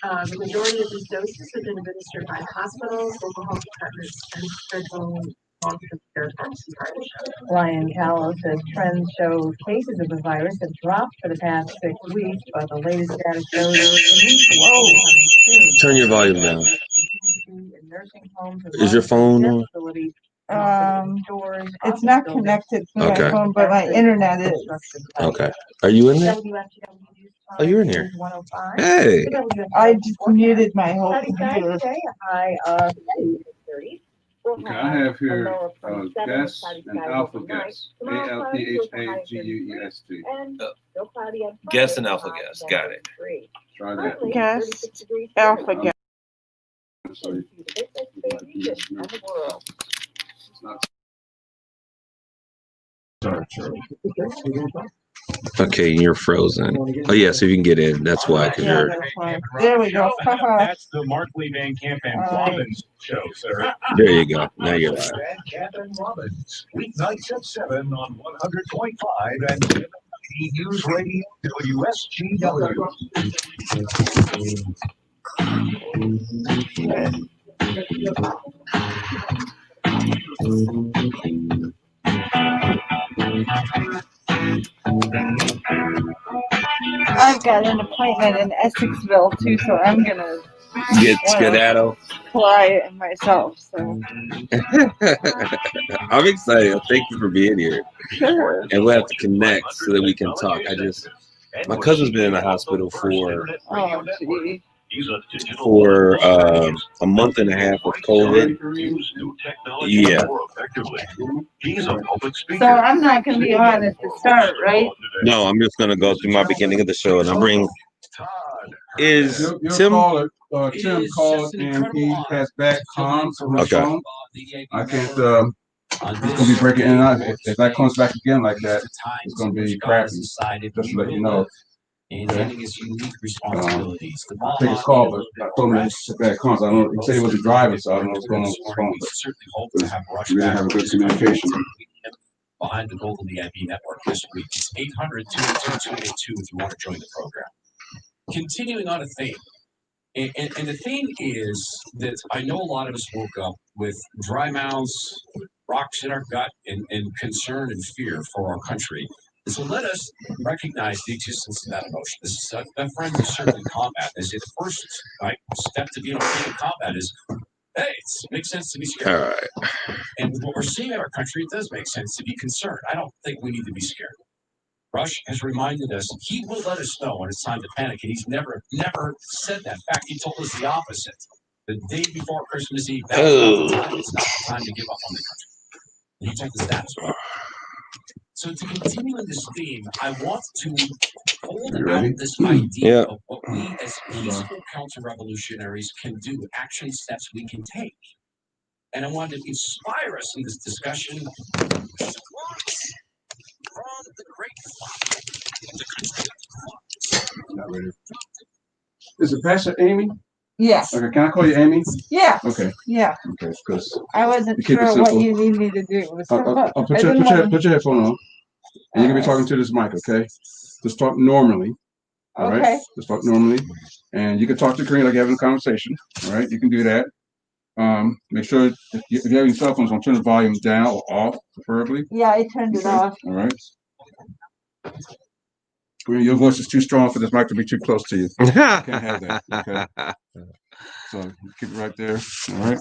The majority of these doses have been administered by hospitals, local health departments, and federal long-term care providers. Ryan Callow says trends show cases of the virus have dropped for the past 6 weeks, but the latest data shows an inflow coming soon. Turn your volume down. In nursing homes and Is your phone on? facilities. It's not connected to my Okay. phone, but my internet is. Okay. Are you in there? Oh, you're in here. Hey. I just muted my whole computer. Okay, I have here gas and alpha gas. ALPHAGUEST. Guess and alpha gas. Got it. Try that. Gas, alpha gas. So it's not Okay, you're frozen. Oh yeah, so you can get in. That's why, because you're. There we go. That's the Mark Lee Van Camp and Robbins show, sir. There you go. Now you're live. Van Camp and Robbins, weeknights at 7 on 100.5 and 790 News Radio WSGW. I've got an appointment in Essexville too, so I'm gonna Get skedaddle. fly it myself. So I'm excited. Thank you for being here. sure. And we'll have to connect so that we can talk. My cousin's been in the hospital for Oh, gee. a month and a half with COVID. Yeah. So I'm not gonna be on at the start, right? No, I'm just gonna go through my beginning of the show, and is Your Tim? caller, Tim called and he has bad comms on his Okay. phone. I can't, he's gonna be breaking in and out. If that comes back again like that, it's gonna be crappy. Just to let you know. Okay. Take his call, but I told him it's bad comms. I don't know, he said he wasn't driving, so I don't know what's going on with his phone. But we didn't have a good communication. Behind the Golden VIP network this week. It's 800-282-282 if you want to join the program. Continuing on a theme. And the theme is that I know a lot of us woke up with dry mouths, rocks in our gut, and concern and fear for our country. And so let us recognize the existence of that emotion. This is a friend who's served in combat. They say the first step to being okay in combat is, hey, it makes sense to be scared. All right. And with what we're seeing in our country, it does make sense to be concerned. I don't think we need to be scared. Rush has reminded us he will let us know when it's time to panic, and he's never said that. In fact, he told us the opposite. The day before Christmas Eve, that was not the time. It's not the time to give up on the country. And you check the status report. So to continue in this theme, I want to hold out this idea of what we as peaceful counter-revolutionaries can do, action steps we can take. And I wanted to inspire us in this discussion. From the great Not ready. Is it Pastor Amy? Yes. Okay, can I call you Amy? Yeah. Okay, Yeah. okay, because I wasn't keep it sure what simple. you need me to do. I'll put your headphone on, and you're gonna be talking to this mic, okay? Just talk normally. All right. Okay. Just talk normally, and you can talk to Karina like you're having a conversation. All right, you can do that. Make sure if you have any cell phones, don't turn the volume down or off, preferably. Yeah, I turned it off. All right. Your voice is too strong for this mic to be too close to you. You can't have that. Okay. So keep it right there. All right.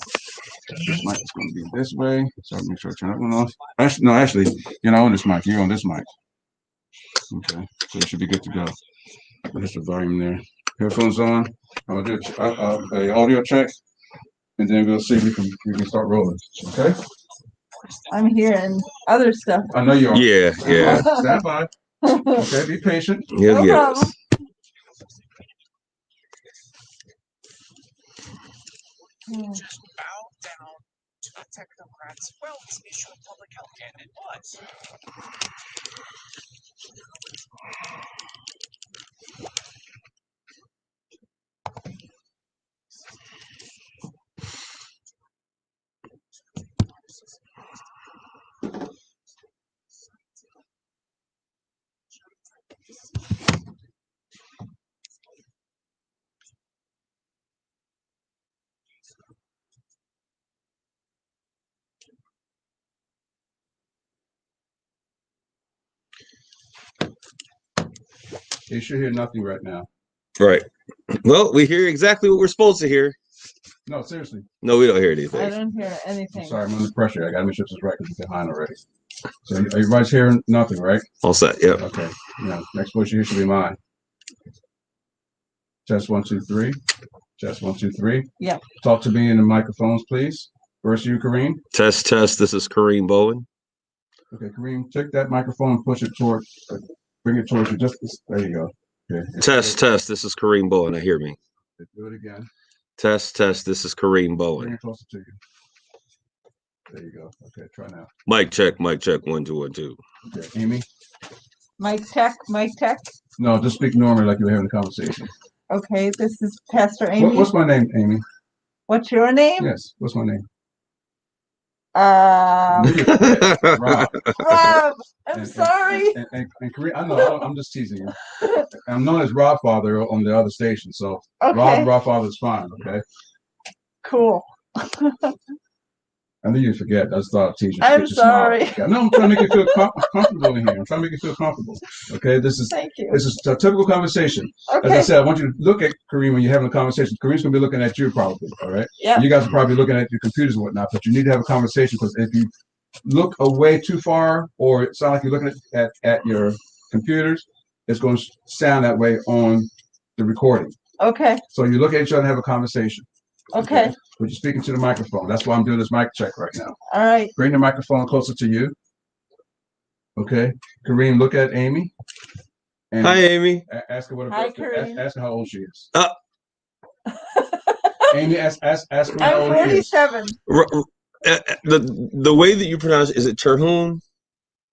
This mic is going to be this way. So make sure I turn that one off. Actually, you're not on this mic. You're on this mic. Okay. So it should be good to go. There's the volume there. Headphones on. I'll do a audio check, and then we'll see if we can start rolling. Okay. I'm hearing other stuff. I know you are. Yeah. Stand by. Okay. Be patient. He'll get us. just bow down to the technocrats' well-issue public health candidate was. You should hear nothing right now. Right. Well, we hear exactly what we're supposed to hear. No, seriously. No, we don't hear I anything. don't hear I'm anything. sorry, I'm under pressure. I gotta make sure this is right because you're behind already. So everybody's hearing nothing, right? All set. Yep. Okay. Now, next voice you hear should be mine. Test 1, 2, 3. Test 1, 2, 3. Yep. Talk to me in the microphones, please. First, you, Kareem. Test, test. This is Kareem Bowen. Okay, Kareem, take that microphone and push it toward, bring it towards you. There you go. Okay. Test, test. This is Kareem Bowen. I hear me. Do it again. Test, test. This is Kareem Bring Bowen. it closer to you. There you go. Okay, try now. Mic check. Mic check. 1, 2, 1, 2. Okay, Amy. Mic check, mic check. No, just speak normally like you were having a conversation. Okay, this is Pastor Amy. What's my name, Amy? What's your name? Yes. What's my name? Rob. Rob. I'm sorry. And Kareem, I know. I'm just teasing you. I'm known as Rob Father on the other station, so Okay, Rob Father is fine. Okay. cool. I knew you'd forget. I just thought I'd tease you. I'm Get you smile. sorry. Okay. No, I'm trying to make you feel comfortable in here. I'm trying to make you feel comfortable. Okay. This is Thank you. a typical conversation. As I Okay, said, I want you to look at Kareem when you're having a conversation. Kareem's gonna be looking at you probably. All right. yeah, You guys are probably looking at your computers and whatnot, but you need to have a conversation because if you look away too far or it sounds like you're looking at your computers, it's going to sound that way on the recording. okay, So you look at each other and have a conversation. okay, But you're speaking to the microphone. That's why I'm doing this mic check right now. all right, Bring the microphone closer to you. Okay. Kareem, look at Amy. And Hi, Amy. ask her what Hi, ask Kareem. her how old she is. Uh. Amy, ask her how I'm old she is. 47. The way that you pronounce it, is it Terhune?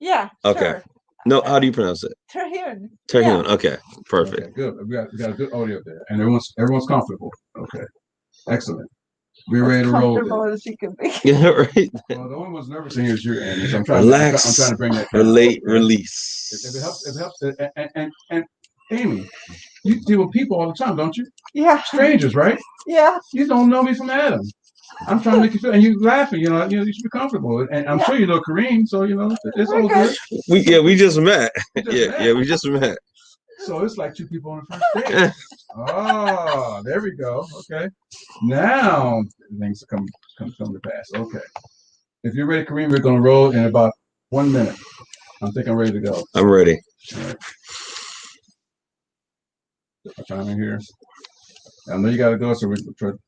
Yeah, Okay. sure. No, how do you pronounce it? Terhune. Terhune. Okay. Perfect. Okay, good. We got a good audio there, and everyone's comfortable. Okay, excellent. We're ready to roll. Comfortable as you can be. Yeah, right. Well, the only one's nervous in here is you, Amy. So I'm trying Relax. to bring that down. Relate. Okay? Release. If it helps, and Amy, you deal with people all the time, don't you? Yeah, Strangers, right? yeah, You don't know me from Adam. I'm trying to make you feel, and you laughing. You should be comfortable. And I'm sure you know Kareem, so it's all Okay. good. We just met. We just met. Yeah, we just met. So it's like two people on the first date. Oh, there we go. Okay. Now things come to pass. Okay. If you're ready, Kareem, we're gonna roll in about 1 minute. I think I'm ready to go. I'm ready. All right. Put my time in here. I know you gotta go, so we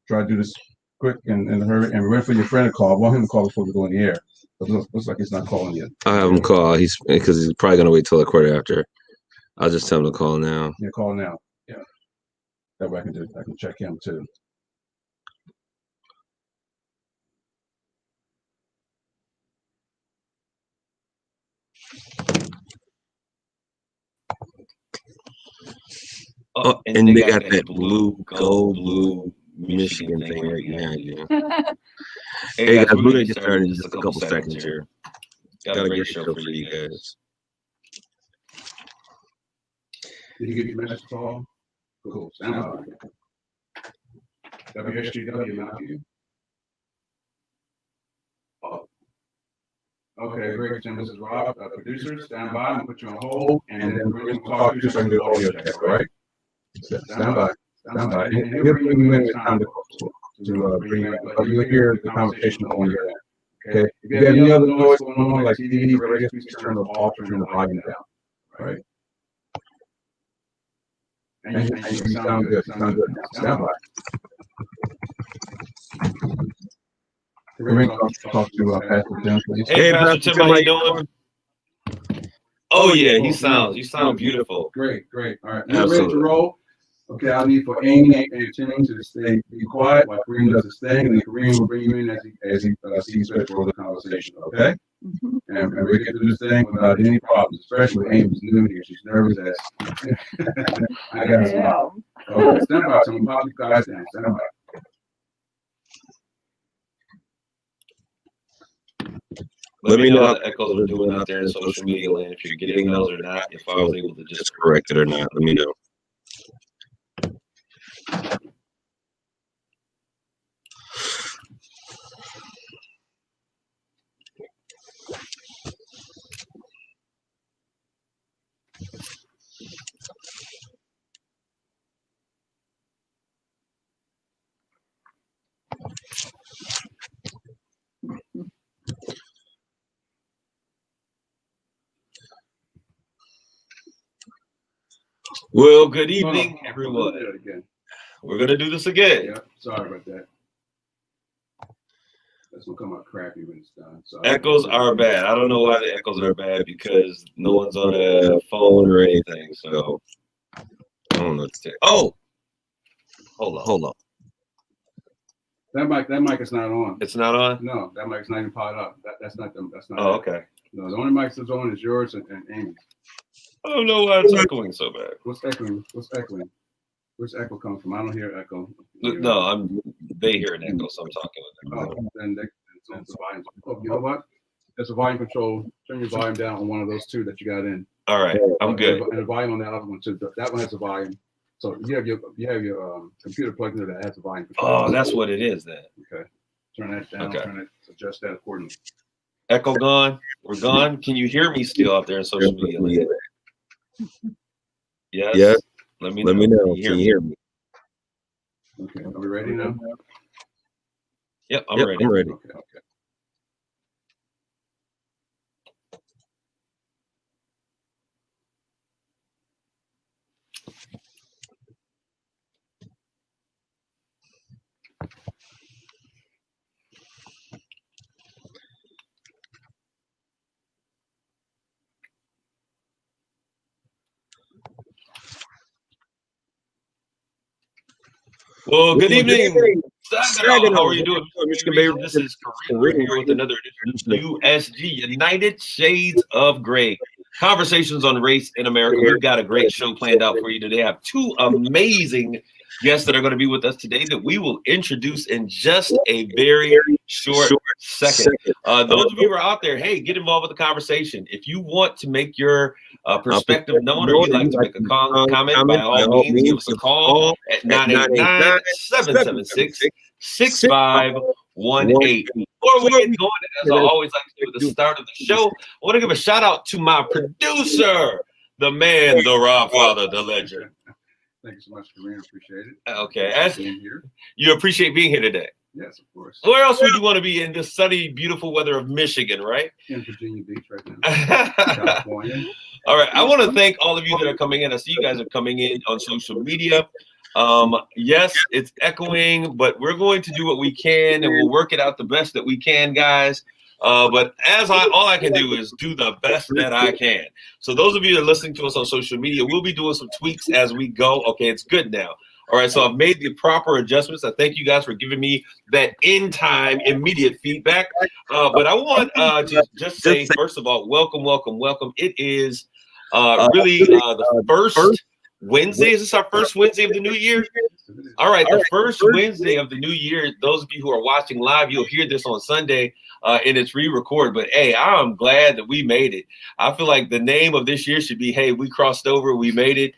try to do this quick and in a hurry. And we're waiting for your friend to call. I want him to call before we go in the air. But it looks like he's not calling yet. I'll have him call. Because he's probably gonna wait till the quarter after. I'll just tell him to call now. Yeah, call now. Yeah. That way I can check him too. Oh, and they got that gold blue Michigan thing right behind you. Hey guys, we're gonna get started in just a couple seconds here. Got a great show for you guys. Did you get your message call? Cool. Stand by. WSGW, not you. Oh. Okay, great, Tim. This is Rob, producer. Stand by. I'm gonna put you on hold, and then we're gonna talk to you so I can do audio check, all right? Stand by. Stand by. And he'll bring you in time to bring you in, but you'll hear the conversation on your end. Okay? If you have any other noise going on, like TV, radio, please turn the off, turn the volume down, all right? And you sound good. Sound good. Stand by. We're going to talk to Pastor Tim, please. Hey, Pastor Tim, how you doing? Oh yeah, you sound beautiful. Great. All right. Now ready to roll. Okay, I need for Amy and Tim to stay be quiet while Kareem does his thing, and then Kareem will bring you in as he sees fit for the conversation. Okay? Mhm. And we get to do this thing without any problems, especially with Amy's new here. She's nervous as I got some. Yeah. Okay, stand by. So I'm gonna pop you guys down. Stand by. Let me know how the echoes are doing out there in social media land. If you're getting those or not, if I was able to just correct it or not, let me know. Well, good No, no, evening, no, everyone. do that again. We're gonna do this again. Yeah, sorry about that. That's gonna come out crappy when it's done. So Echoes are bad. I don't know why the echoes are bad because no one's on a phone or anything. So I don't know what to say. Oh, hold on. That mic is not on. It's not on. No, that mic's not even powered up. That's not them. That's not. Oh, it. okay. No, the only mic that's on is yours and Amy's. I don't know why it's echoing so bad. What's echoing? What's echoing? Where's echo coming from? I don't hear echo. No, they hear an echo, so I'm talking with them. Oh, then it's the volume. Oh, you know what? There's a volume control. Turn your volume down on one of those two that you got in. All right, I'm good. And the volume on that other one too. That one has a volume. So you have your computer plugged in that has a volume control. Oh, that's what it is then. Okay. Turn that down. Okay. Turn it. Adjust that accordingly. Echo gone. We're gone. Can you hear me still out there in social media? Yes. Yes. Let me Let me know. Can Can you hear me? Okay. Are we ready now? Yep, I'm Yep, ready. I'm ready. Okay. Well, good evening. Saginaw. How are you doing? Michigan Bay This is Kareem. We're here with another edition of USG, United Shades of Gray. Conversations on race in America. We've got a great show planned out for you today. I have two amazing guests that are going to be with us today that we will introduce in just a very short second. Those of you who are out there, hey, get involved with the conversation. If you want to make your perspective known or you'd like to make a comment, by all means, give us a call at 989-776-6518. Before we get going, as I always like to do at the start of the show, I want to give a shout out to my producer, the man, the raw father, the legend. Thank you so much, Kareem. Appreciate it. Okay, as Being here. you appreciate being here today. Yes, of course. Where else would you want to be in this sunny, beautiful weather of Michigan, right? In Virginia Beach right now. All California. right, I want to thank all of you that are coming in. I see you guys are coming in on social media. Yes, it's echoing, but we're going to do what we can and we'll work it out the best that we can, guys. But all I can do is do the best that I can. So those of you that are listening to us on social media, we'll be doing some tweaks as we go. Okay, it's good now. All right, so I've made the proper adjustments. I thank you guys for giving me that in-time, immediate feedback. But I want to just say, first of all, welcome. It is really the first Wednesday. Is this our first Wednesday of the new year? All right, the first Wednesday of the new year. Those of you who are watching live, you'll hear this on Sunday in its re-record. But hey, I'm glad that we made it. I feel like the name of this year should be, hey, we crossed over, we made it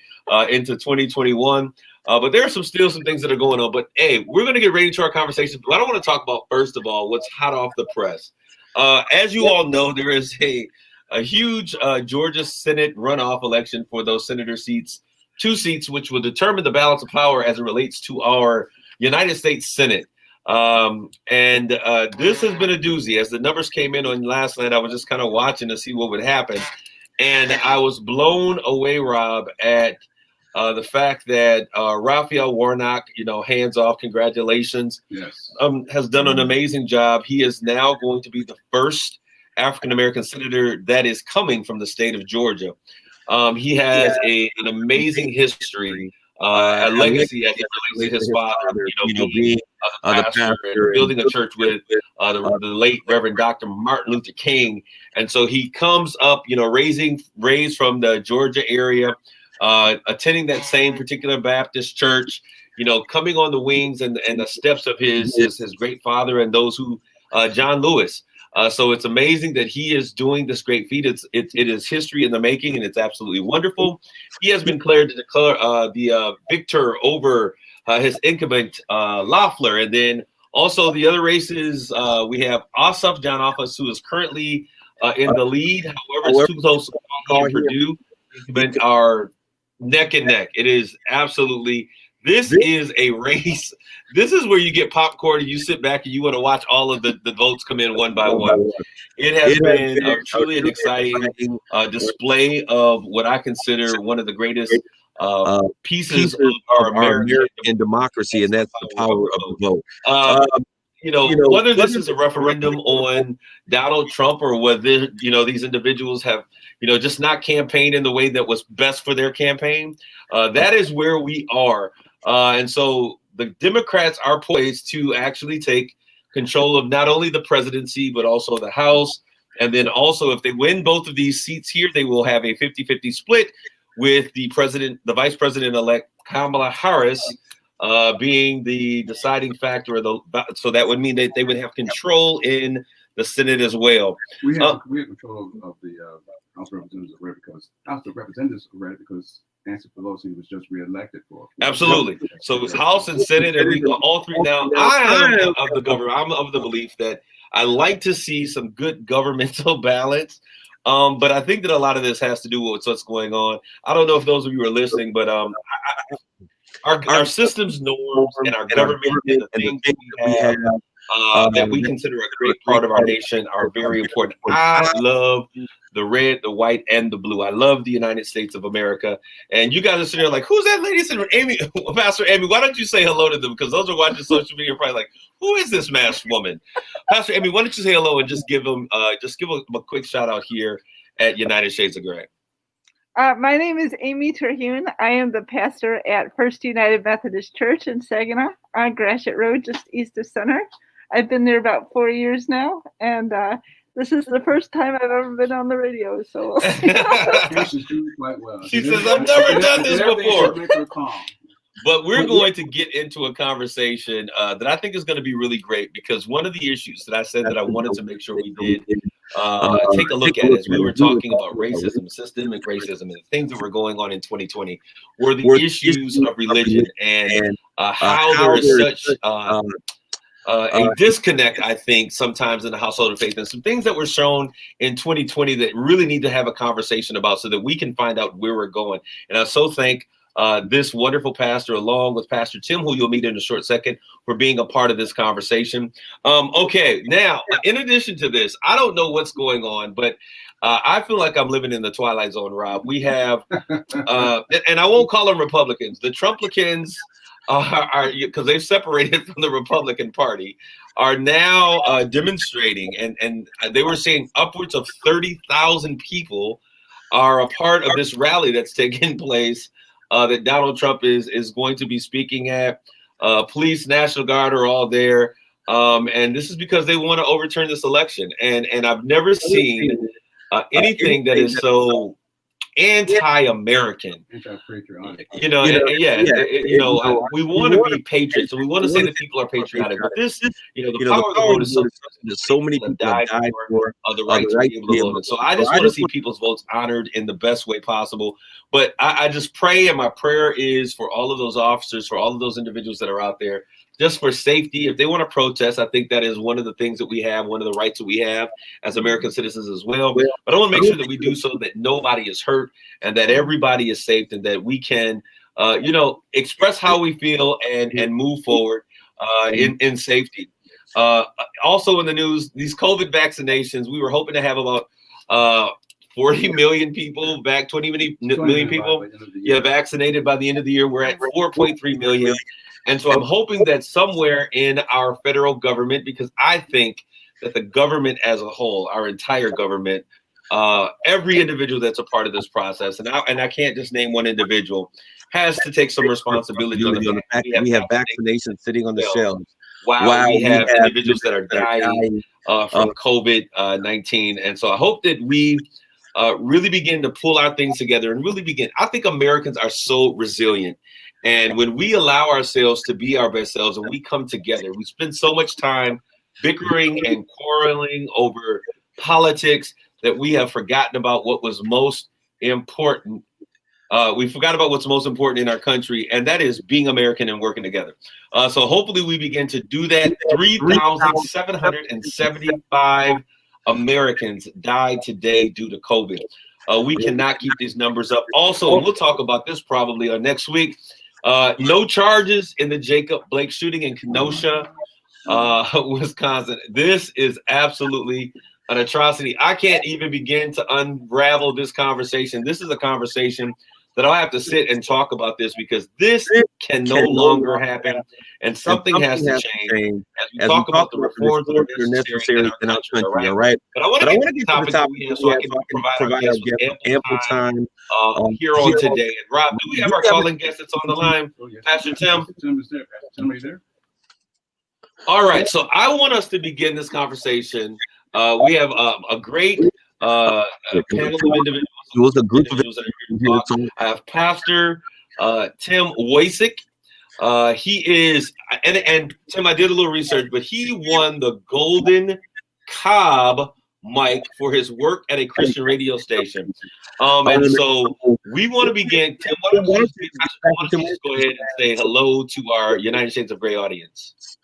into 2021. But there are some things that are going on. But hey, we're going to get ready to our conversation. But I don't want to talk about, first of all, what's hot off the press. As you all know, there is a huge Georgia Senate runoff election for those senator seats. 2 seats, which will determine the balance of power as it relates to our United States Senate. And this has been a doozy. As the numbers came in on last night, I was just kind of watching to see what would happen. And I was blown away, Rob, at the fact that Raphael Warnock, hands off, congratulations, Yes. has done an amazing job. He is now going to be the first African-American senator that is coming from the state of Georgia. He has an amazing history, a legacy as it relates to his father, being the pastor and building a church with the late Reverend Dr. Martin Luther King. And so he comes up, raised from the Georgia area, attending that same particular Baptist church, coming on the wings and the steps of his great father and those who, John Lewis. So it's amazing that he is doing this great feat. It is history in the making, and it's absolutely wonderful. He has been declared the victor over his incumbent Loeffler, and then also the other races. We have Ossoff John Office, who is currently in the lead. However, it's too close to call him. Purdue are neck and neck. It is absolutely. This is a race. This is where you get popcorn and you sit back and you want to watch all of the votes come in one by one. It has been truly an exciting display of what I consider one of the greatest pieces of our American democracy, and that's the power of the vote. Whether this is a referendum on Donald Trump or whether, these individuals have, just not campaigned in the way that was best for their campaign, that is where we are. And so the Democrats are poised to actually take control of not only the presidency, but also the House. And then also, if they win both of these seats here, they will have a 50-50 split with the vice president-elect Kamala Harris being the deciding factor. So that would mean that they would have control in the Senate as well. We have control of the House of Representatives already because House of Representatives already because Nancy Pelosi was just reelected for. Absolutely. So it's House and Senate, and we go all three now. I am of the government. I'm of the belief that I like to see some good governmental balance. But I think that a lot of this has to do with what's going on. I don't know if those of you are listening, but our systems, norms, and our government and the things that we have that we consider a great part of our nation are very important. I love the red, the white, and the blue. I love the United States of America. And you guys are sitting there like, who's that lady? Amy, Pastor Amy, why don't you say hello to them? Because those are watching social media probably like, who is this masked woman? Pastor Amy, why don't you say hello and just give them a quick shout out here at United Shades of Gray. My name is Amy Terhune. I am the pastor at First United Methodist Church in Saginaw on Gratiot Road, just east of Center. I've been there about 4 years now, and this is the first time I've ever been on the radio. So She's doing quite well. She says, I've never done this before. But we're going to get into a conversation that I think is going to be really great, because one of the issues that I said that I wanted to make sure we did take a look at as we were talking about racism, systemic racism, and the things that were going on in 2020 were the issues of religion and how there is such a disconnect, I think, sometimes in the household of faith, and some things that were shown in 2020 that really need to have a conversation about so that we can find out where we're going. And I so thank this wonderful pastor, along with Pastor Tim, who you'll meet in a short second, for being a part of this conversation. Okay, now, in addition to this, I don't know what's going on, but I feel like I'm living in the Twilight Zone, Rob. We have, and I won't call them Republicans, the Trumplicans are because they've separated from the Republican Party, are now demonstrating, and they were saying upwards of 30,000 people are a part of this rally that's taking place that Donald Trump is going to be speaking at. Police, National Guard are all there. And this is because they want to overturn this election. And I've never seen anything that is so anti-American. Anti-patriotic. We want to be patriots, and we want to say that people are patriotic. But this, the power of the vote is something that so many people died for the right to be able to vote. And so I just want to see people's votes honored in the best way possible. But I just pray, and my prayer is for all of those officers, for all of those individuals that are out there, just for safety. If they want to protest, I think that is one of the things that we have, one of the rights that we have as American citizens as well. But I want to make sure that we do so that nobody is hurt and that everybody is safe, and that we can, express how we feel and move forward in safety. Also in the news, these COVID vaccinations, we were hoping to have about 40 million people back, 20 million people vaccinated by the end of the year. We're at 4.3 million. And so I'm hoping that somewhere in our federal government, because I think that the government as a whole, our entire government, every individual that's a part of this process, and I can't just name one individual, has to take some responsibility on the fact that we have vaccinations sitting on the shelves while we have individuals that are dying from COVID-19. And so I hope that we really begin to pull our things together and really begin. I think Americans are so resilient. And when we allow ourselves to be our best selves and we come together, we spend so much time bickering and quarreling over politics that we have forgotten about what was most important. We forgot about what's most important in our country, and that is being American and working together. So hopefully we begin to do that. 3,775 Americans died today due to COVID. We cannot keep these numbers up. Also, and we'll talk about this probably next week. No charges in the Jacob Blake shooting in Kenosha, Wisconsin. This is absolutely an atrocity. I can't even begin to unravel this conversation. This is a conversation that I'll have to sit and talk about this because this can no longer happen, and something has to change as we talk about the reforms that are necessary in our country. All right, but I want to get to the topic that we have so I can provide our guests with ample time here on today. And Rob, do we have our calling guest that's on the line? Pastor Tim. Tim is there. Pastor Tim, are you there? All right, so I want us to begin this conversation. We have a great panel of individuals. It was a group of individuals. I have Pastor Tim Woycik. He is, and Tim, I did a little research, but he won the Golden Cob mic for his work at a Christian radio station. And so we want to begin. Tim, why don't you just go ahead and say hello to our United Shades of Gray audience?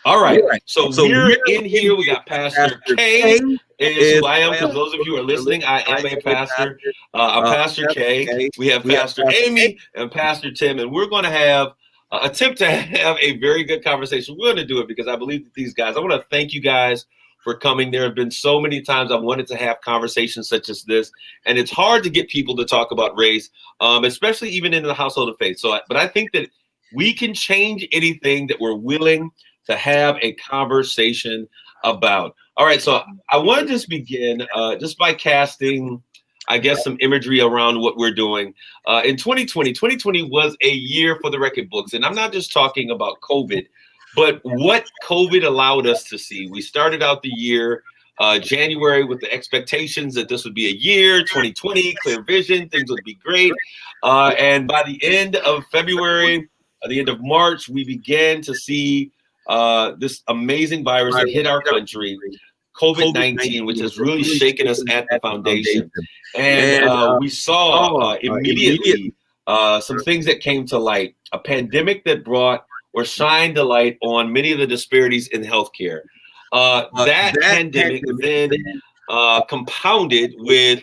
All right. So we're in here. We got Pastor K is who I am. For those of you who are listening, I am a pastor. I'm Pastor K. We have Pastor Amy and Pastor Tim, and we're going to have attempt to have a very good conversation. We're going to do it because I believe that these guys. I want to thank you guys for coming. There have been so many times I've wanted to have conversations such as this, and it's hard to get people to talk about race, especially even in the household of faith. So, but I think that we can change anything that we're willing to have a conversation about. All right, so I want to just begin just by casting, I guess, some imagery around what we're doing. In 2020 was a year for the record books, and I'm not just talking about COVID, but what COVID allowed us to see. We started out the year, January, with the expectations that this would be a year, 2020, clear vision, things would be great. And by the end of February, at the end of March, we began to see this amazing virus that hit our country, COVID-19, which has really shaken us at the foundation. And we saw immediately some things that came to light, a pandemic that brought or shined a light on many of the disparities in healthcare. That pandemic then compounded with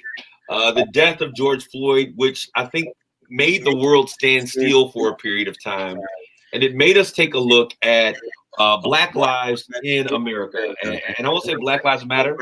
the death of George Floyd, which I think made the world stand still for a period of time. And it made us take a look at Black lives in America. And I won't say Black Lives Matter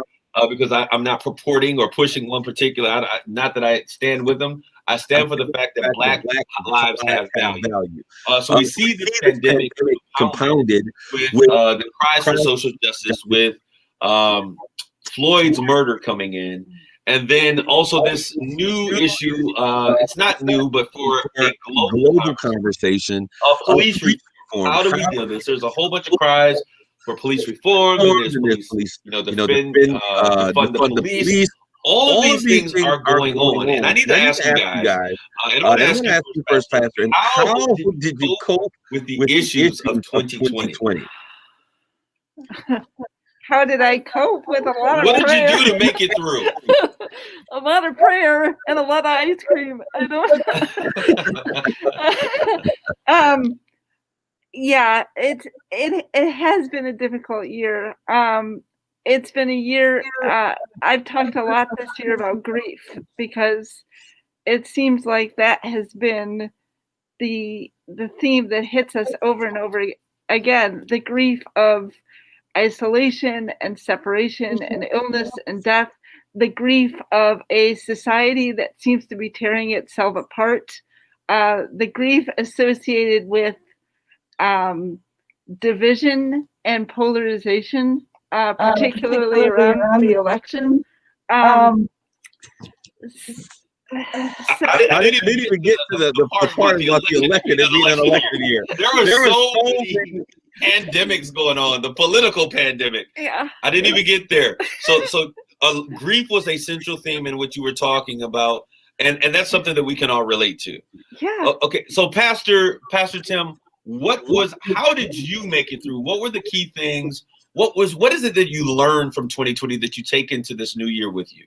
because I'm not purporting or pushing one particular, not that I stand with them. I stand for the fact that Black lives have value. So we see this pandemic compounded with the cries for social justice, with Floyd's murder coming in. And then also this new issue, it's not new, but for a global conversation of police reform. How do we deal with this? There's a whole bunch of cries for police reform, and there's police, defund the police. All of these things are going on, and I need to ask you guys, and I want to ask you first, Pastor, how did you cope with the issues of 2020? How did I cope with a lot of What prayer? did you do to make it through? A lot of prayer and a lot of ice cream. I don't. Yeah, it has been a difficult year. It's been a year. I've talked a lot this year about grief because it seems like that has been the theme that hits us over and over again. The grief of isolation and separation and illness and death, the grief of a society that seems to be tearing itself apart, the grief associated with division and polarization, particularly around the election. I didn't even get to the part about the election as being an election year. There were so many pandemics going on, the political pandemic. Yeah. I didn't even get there. So grief was a central theme in what you were talking about, and that's something that we can all relate to. Yeah. Okay, so Pastor Tim, how did you make it through? What were the key things? What is it that you learned from 2020 that you take into this new year with you?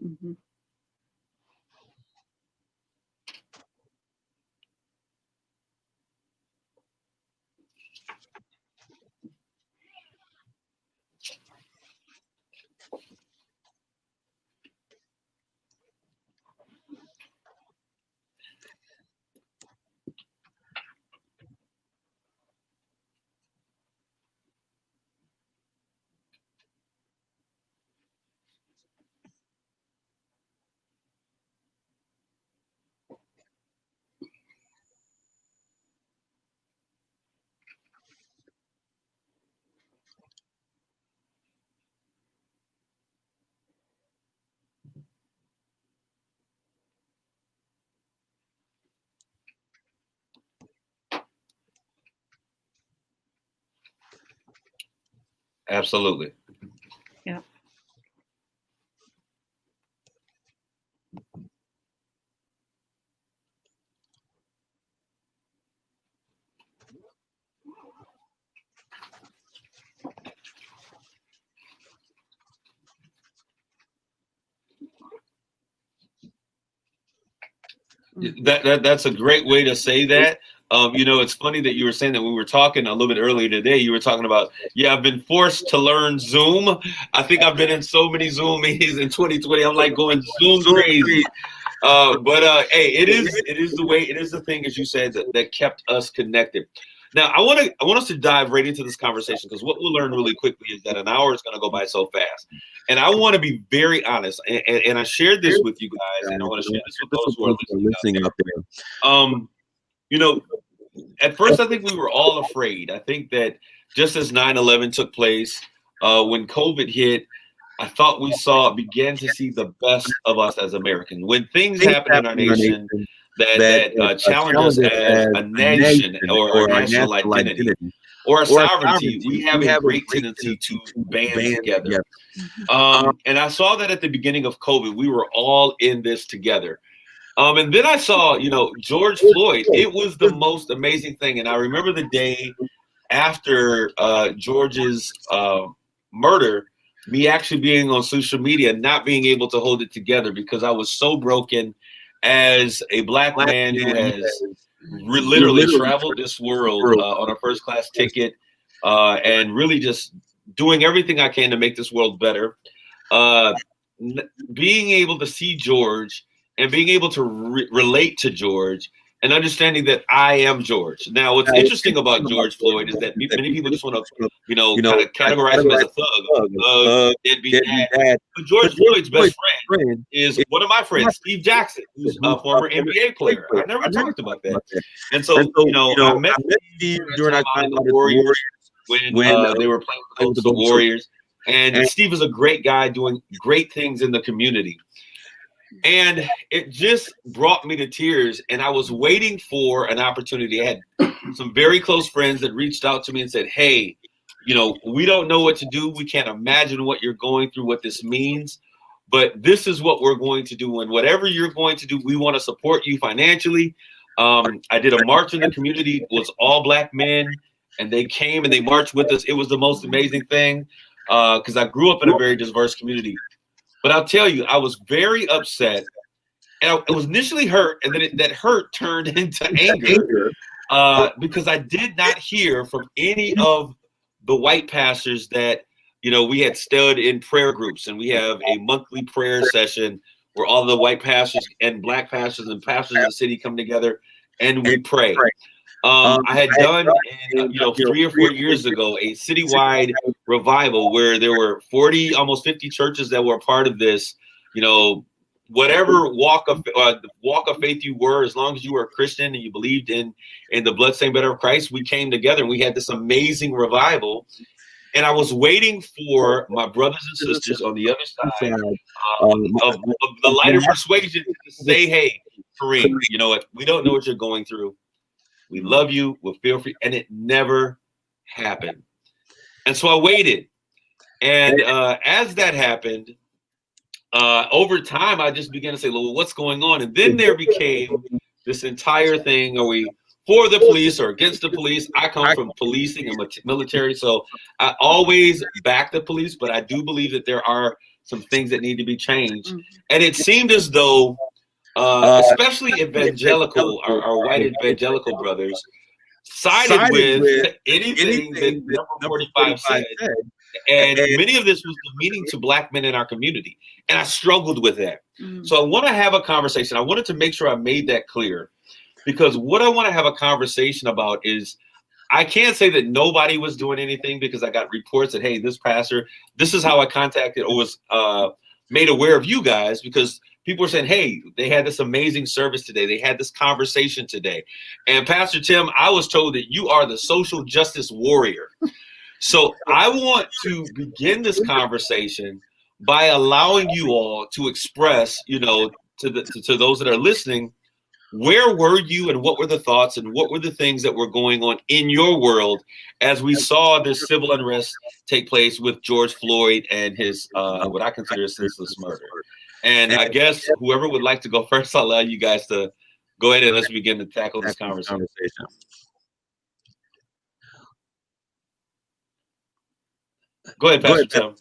Mhm. Absolutely. Yeah. That's a great way to say that. It's funny that you were saying that we were talking a little bit earlier today. You were talking about, yeah, I've been forced to learn Zoom. I think I've been in so many Zoom meetings in 2020. I'm like going Zoom crazy. Hey, it is the thing, as you said, that kept us connected. Now, I want us to dive right into this conversation, because what we'll learn really quickly is that an hour is going to go by so fast. And I want to be very honest, and I shared this with you guys, and I want to share this with those who are listening out there. At first, I think we were all afraid. I think that just as 9/11 took place, when COVID hit, I thought we began to see the best of us as Americans. When things happen in our nation that challenge us as a nation or our national identity or our sovereignty, we have a great tendency to band together. And I saw that at the beginning of COVID, we were all in this together. And then I saw, George Floyd. It was the most amazing thing. And I remember the day after George's murder, me actually being on social media, not being able to hold it together, because I was so broken as a Black man who has literally traveled this world on a first class ticket, and really just doing everything I can to make this world better. Being able to see George and being able to relate to George and understanding that I am George. Now, what's interesting about George Floyd is that many people just want to, kind of categorize him as a thug, deadbeat dad. But George Floyd's best friend is one of my friends, Steve Jackson, who's a former NBA player. I never talked about that. And so, I met Steve during our time with the Warriors when they were playing with the Warriors. And Steve is a great guy doing great things in the community. And it just brought me to tears. And I was waiting for an opportunity. I had some very close friends that reached out to me and said, hey, we don't know what to do. We can't imagine what you're going through, what this means. But this is what we're going to do. And whatever you're going to do, we want to support you financially. I did a march in the community. It was all Black men. And they came and they marched with us. It was the most amazing thing, because I grew up in a very diverse community. But I'll tell you, I was very upset, and I was initially hurt, and then that hurt turned into anger, because I did not hear from any of the white pastors that, we had stood in prayer groups, and we have a monthly prayer session where all the white pastors and Black pastors and pastors in the city come together and we pray. I had done, 3 or 4 years ago, a citywide revival where there were 40, almost 50 churches that were a part of this. Whatever walk of faith you were, as long as you were a Christian and you believed in the bloodstained banner of Christ, we came together and we had this amazing revival. And I was waiting for my brothers and sisters on the other side of the lighter persuasion to say, hey, Kareem, you know what? We don't know what you're going through. We love you. We'll feel free. And it never happened. And so I waited. And as that happened, over time, I just began to say, well, what's going on? And then there became this entire thing. Are we for the police or against the police? I come from policing and military, so I always back the police. But I do believe that there are some things that need to be changed. And it seemed as though, especially evangelical, our white evangelical brothers, sided with anything that number 45 said. And many of this was demeaning to Black men in our community. And I struggled with that. So I want to have a conversation. I wanted to make sure I made that clear, because what I want to have a conversation about is, I can't say that nobody was doing anything, because I got reports that, hey, this pastor, this is how I contacted or was made aware of you guys, because people were saying, hey, they had this amazing service today. They had this conversation today. And Pastor Tim, I was told that you are the social justice warrior. So I want to begin this conversation by allowing you all to express, you know, to those that are listening, where were you and what were the thoughts and what were the things that were going on in your world as we saw this civil unrest take place with George Floyd and his what I consider a senseless murder. And I guess whoever would like to go first, I'll allow you guys to go ahead and let's begin to tackle this conversation. Go ahead, Pastor Tim.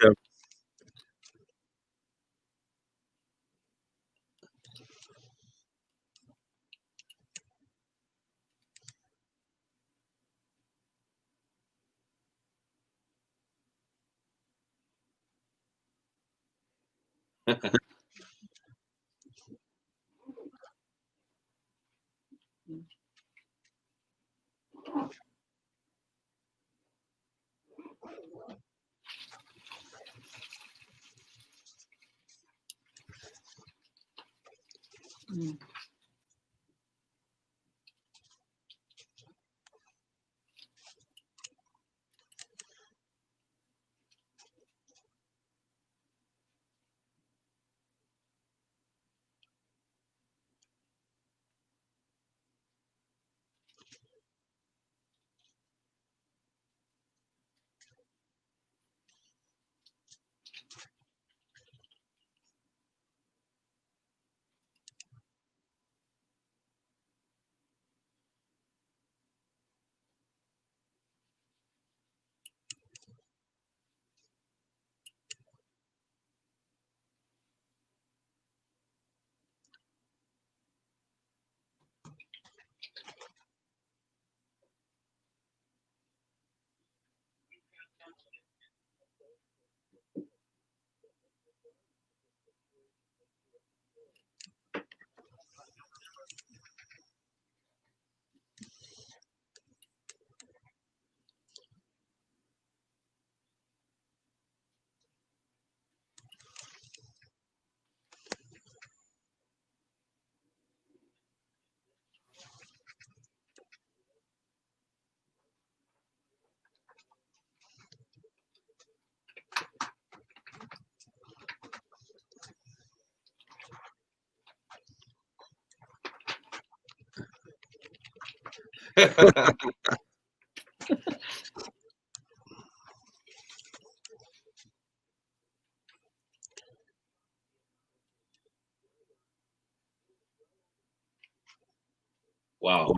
Wow.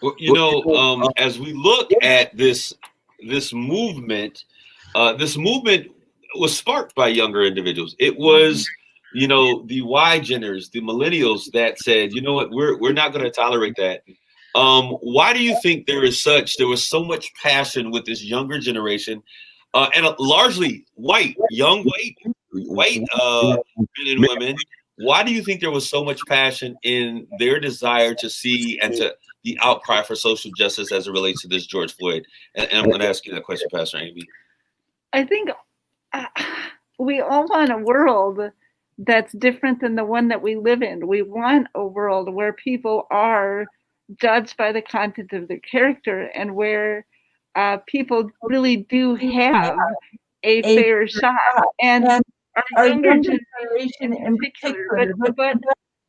Well, you know, as we look at this movement, this movement was sparked by younger individuals. It was, you know, the Y-Geners, the millennials that said, you know what, we're not going to tolerate that. Why do you think there was so much passion with this younger generation, and largely young white men and women? Why do you think there was so much passion in their desire to see and to the outcry for social justice as it relates to this George Floyd? And I'm going to ask you that question, Pastor Amy. I think we all want a world that's different than the one that we live in. We want a world where people are judged by the content of their character and where people really do have a fair shot. And our younger generation in particular, but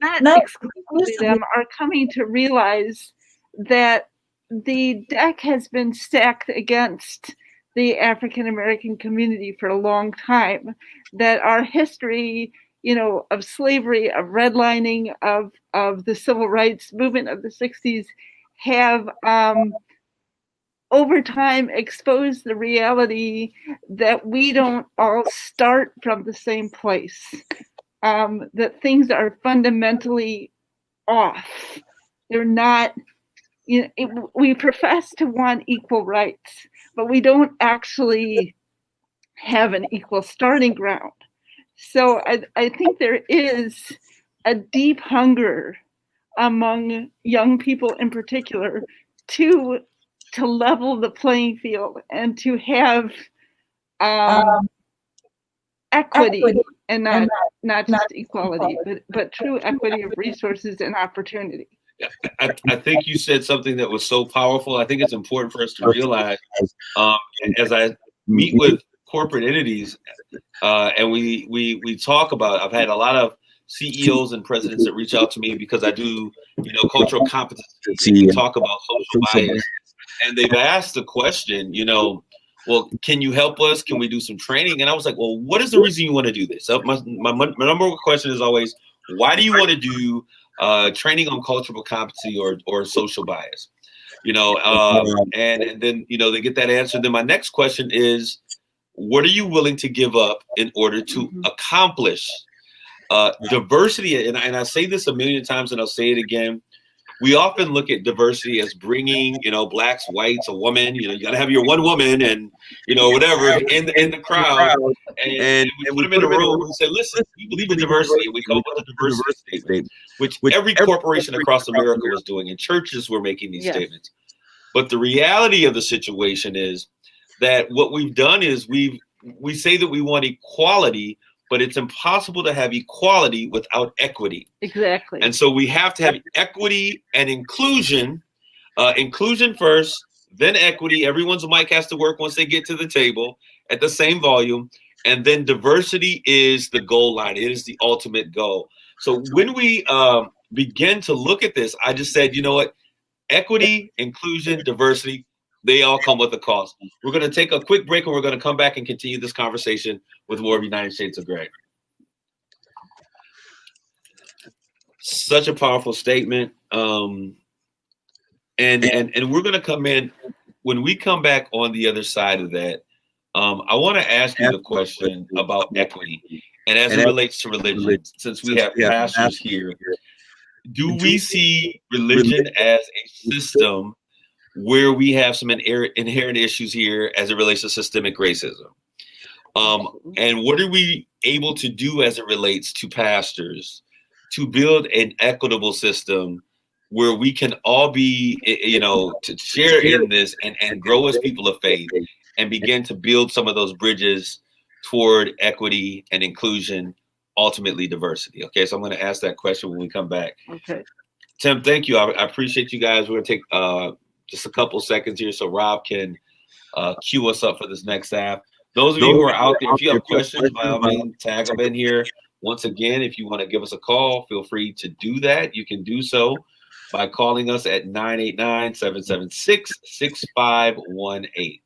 not exclusively them, are coming to realize that the deck has been stacked against the African American community for a long time, that our history, of slavery, of redlining, of the civil rights movement of the 60s have over time exposed the reality that we don't all start from the same place, that things are fundamentally off. They're not, we profess to want equal rights, but we don't actually have an equal starting ground. So I think there is a deep hunger among young people in particular to level the playing field and to have equity, and not just equality, but true equity of resources and opportunity. I think you said something that was so powerful. I think it's important for us to realize, as I meet with corporate entities, and we talk about, I've had a lot of CEOs and presidents that reach out to me because I do, cultural competency. We talk about social bias, and they've asked the question, well, can you help us? Can we do some training? And I was like, well, what is the reason you want to do this? So my number one question is always, why do you want to do training on cultural competency or social bias? And then, they get that answer. Then my next question is, what are you willing to give up in order to accomplish diversity? And I say this a million times and I'll say it again. We often look at diversity as bringing, blacks, whites, a woman, you got to have your one woman and, whatever in the crowd. And we put them in a room and say, listen, we believe in diversity. And we come up with a diversity statement, which every corporation across America was doing, and churches were making these statements. But the reality of the situation is that what we've done is we say that we want equality, but it's impossible to have equality without equity. Exactly. And so we have to have equity and inclusion, inclusion first, then equity. Everyone's mic has to work once they get to the table at the same volume. And then diversity is the goal line. It is the ultimate goal. So when we begin to look at this, I just said, you know what? Equity, inclusion, diversity, they all come with a cost. We're going to take a quick break and we're going to come back and continue this conversation with more of United Shades of Gray. Such a powerful statement. And we're going to come in when we come back on the other side of that. I want to ask you the question about equity and as it relates to religion, since we have pastors here. Do we see religion as a system where we have some inherent issues here as it relates to systemic racism? And what are we able to do as it relates to pastors to build an equitable system where we can all be, to share in this and grow as people of faith and begin to build some of those bridges toward equity and inclusion, ultimately diversity? Okay, so I'm going to ask that question when we come back. Okay. Tim, thank you. I appreciate you guys. We're going to take just a couple seconds here so Rob can cue us up for this next half. Those of you who are out there, if you have questions, by all means, tag them in here. Once again, if you want to give us a call, feel free to do that. You can do so by calling us at 989-776-6518.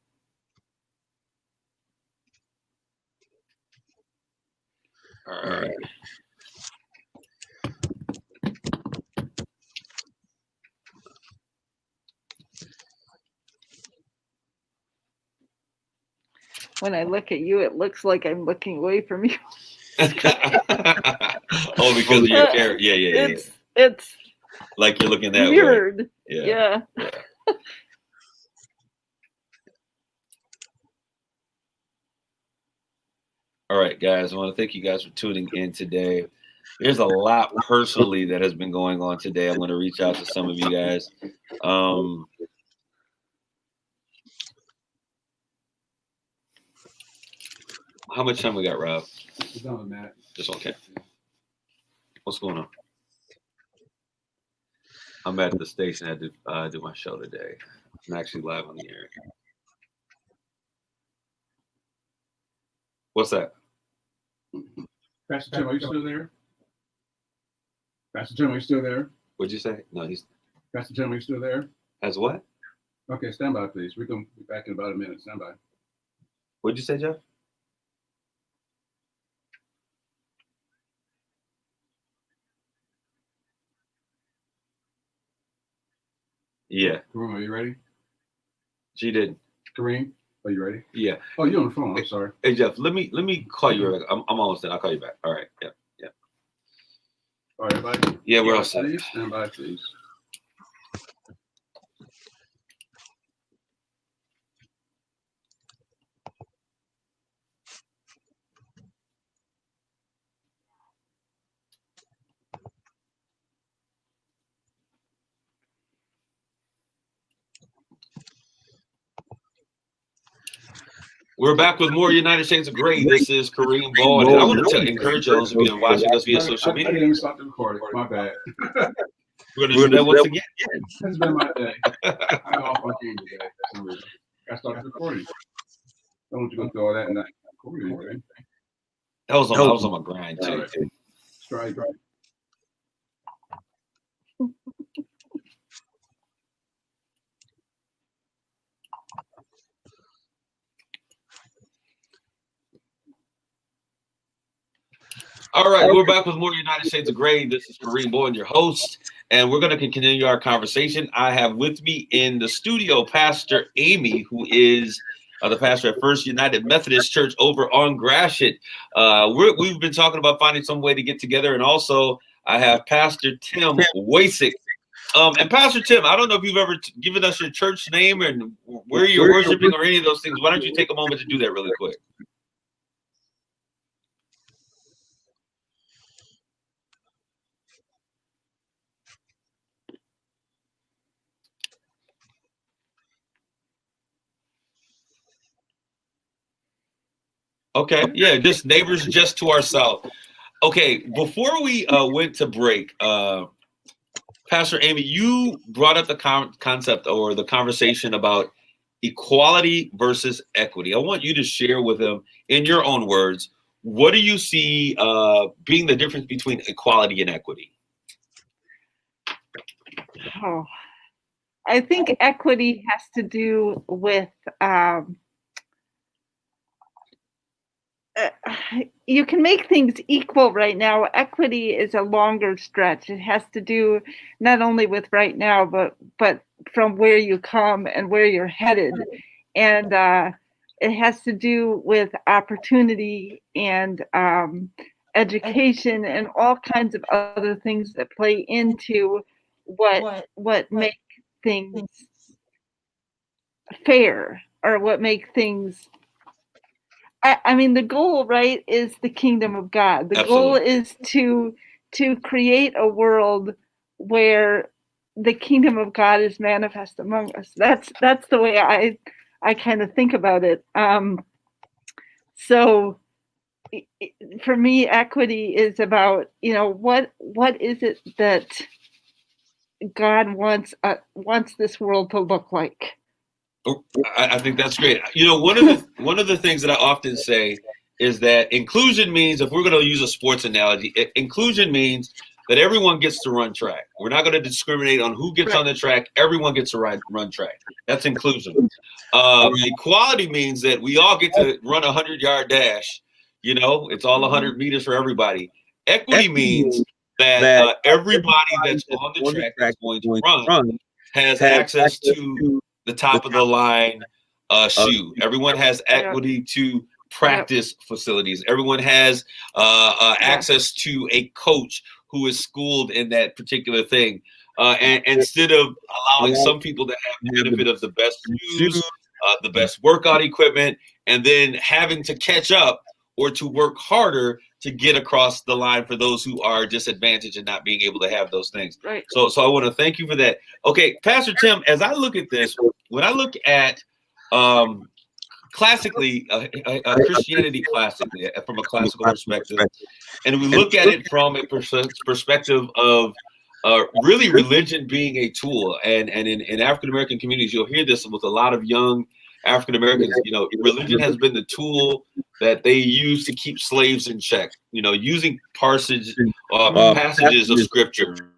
All right. When I look at you, it looks like I'm looking away from you. Oh, because of your character. Yeah. It's like you're looking that weird. way. Yeah. All right, guys. I want to thank you guys for tuning in today. There's a lot personally that has been going on today. I'm going to reach out to some of you guys. How much time we got, Rob? It's on, Matt. Just okay. What's going on? I'm at the station. I had to do my show today. I'm actually live on the air. What's that? Pastor Tim, are you still there? Pastor Tim, are you still there? What'd you say? No, he's Pastor Tim, are you still there? as what? Okay, stand by, please. We're going to be back in about a minute. Stand by. What'd you say, Jeff? Yeah, Kareem, are you ready? she did. Kareem, are you ready? Yeah. Oh, you're on the phone. I'm sorry. Hey Jeff, let me call you. I'm almost done. I'll call you back. All right. Yeah. Yeah. All right, everybody. Yeah, we're all set. Please stand by, please. We're back with more United Shades of Gray. This is Kareem Ball, and I want to encourage those who are watching us via social I media. didn't even stop the recording. My bad. We're going to do that once again. It's been my day. I'm off on game today for some reason. I started recording. I want you to go through all that and not record anything. I was on my grind too. Right. Strike. All right, we're back with more United Shades of Gray. This is Kareem Bowen, your host, and we're going to continue our conversation. I have with me in the studio Pastor Amy, who is the pastor at First United Methodist Church over on Gratiot. We've been talking about finding some way to get together, and also I have Pastor Tim Wasick. And Pastor Tim, I don't know if you've ever given us your church name and where you're worshiping or any of those things. Why don't you take a moment to do that really quick? Okay, yeah, just neighbors just to our south. Okay, before we went to break, Pastor Amy, you brought up the concept or the conversation about equality versus equity. I want you to share with them, in your own words, what do you see being the difference between equality and equity? Oh, I think equity has to do with you can make things equal right now. Equity is a longer stretch. It has to do not only with right now, but from where you come and where you're headed. And it has to do with opportunity and education and all kinds of other things that play into what make things fair, or what make things. I mean, the goal, right, is the kingdom of God. The goal is to create a world where the kingdom of God is manifest among us. That's the way I kind of think about it. So for me, equity is about, what is it that God wants this world to look like? I think that's great. One of the things that I often say is that inclusion means, if we're going to use a sports analogy, inclusion means that everyone gets to run track. We're not going to discriminate on who gets on the track. Everyone gets to run track. That's inclusion. Equality means that we all get to run a 100-yard dash. It's all 100 meters for everybody. Equity means that everybody that's on the track that's going to run has access to the top of the line shoe. Everyone has equity to practice facilities. Everyone has access to a coach who is schooled in that particular thing. And instead of allowing some people to have the benefit of the best shoes, the best workout equipment, and then having to catch up or to work harder to get across the line for those who are disadvantaged and not being able to have those things. Right. So I want to thank you for that. Okay, Pastor Tim, as I look at this, when I look at classically, Christianity classically, from a classical perspective, and we look at it from a perspective of really religion being a tool. And in African American communities, you'll hear this with a lot of young African Americans. You know, religion has been the tool that they use to keep slaves in check. You know, using passages of scripture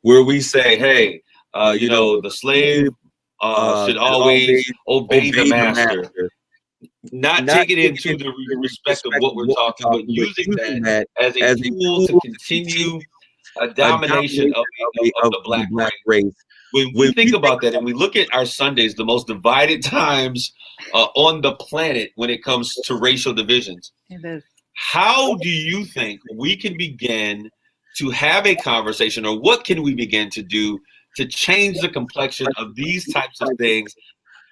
where we say, hey, you know, the slave should always obey the master. Not take it into the respect of what we're talking, but using that as a tool to continue a domination of the black race. When we think about that and we look at our Sundays, the most divided times on the planet when it comes to racial divisions, how do you think we can begin to have a conversation, or what can we begin to do to change the complexion of these types of things?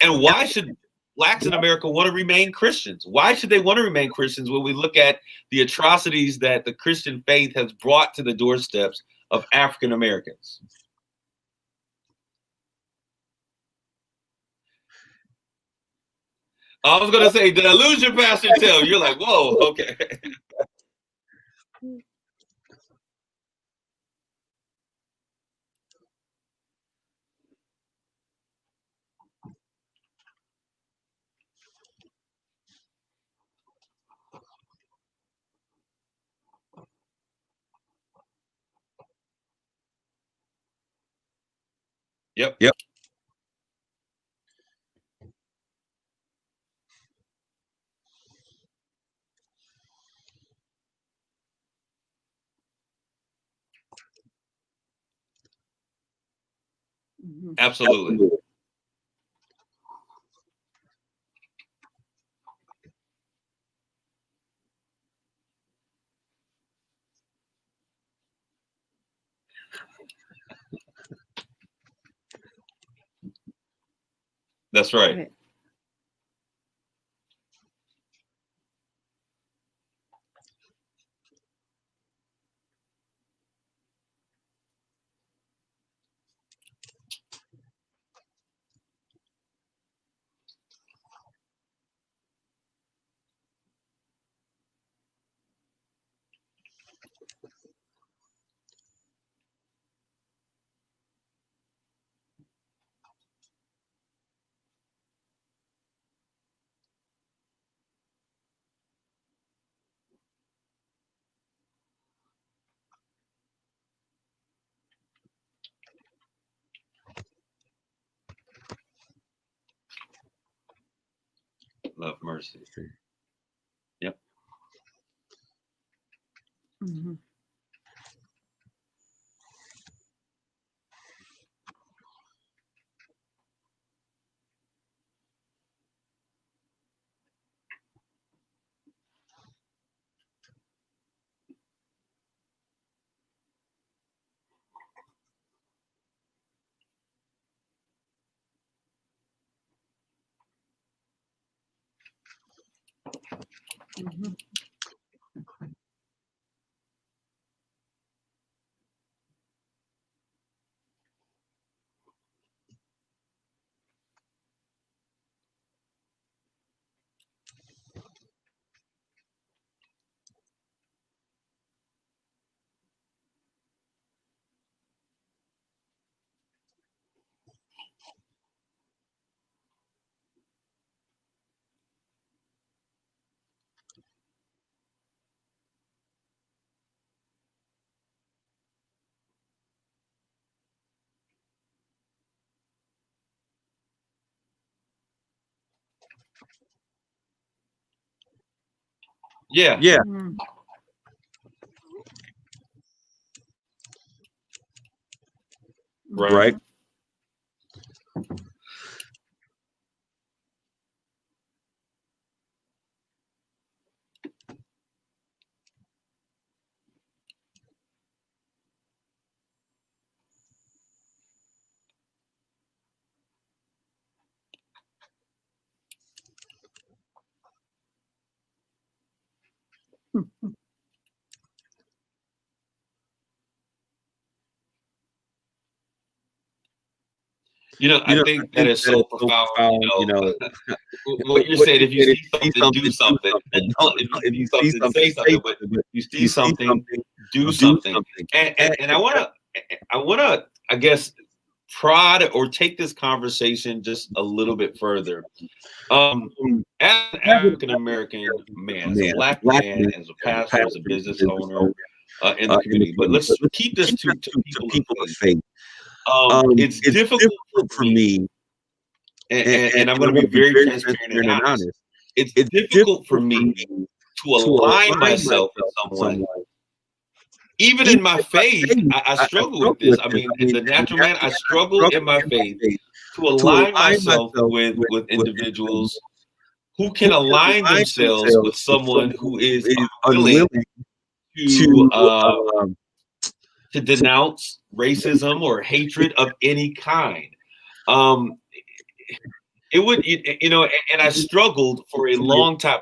And why should blacks in America want to remain Christians? Why should they want to remain Christians when we look at the atrocities that the Christian faith has brought to the doorsteps of African Americans? I was going to say, did I lose your Pastor Till? You're like, whoa, okay. Yep. Absolutely. That's right. Love mercy. Yep. Mm-hmm. Mm-hmm. Yeah. Mm-hmm. Right. I think that is so profound. What you're saying, if you see something, do something. If you see something, say something. But you see something, do something. And I wanna, I guess, prod or take this conversation just a little bit further. As an African American man, as a black man, as a pastor, as a business owner in the community, but let's keep this to people of faith. It's difficult for me, and I'm going to be very transparent and honest. It's difficult for me to align myself with someone. Even in my faith, I struggle with this. I mean, in the natural man, I struggle in my faith to align myself with individuals who can align themselves with someone who is unwilling to denounce racism or hatred of any kind. It would, and I struggled for a long time.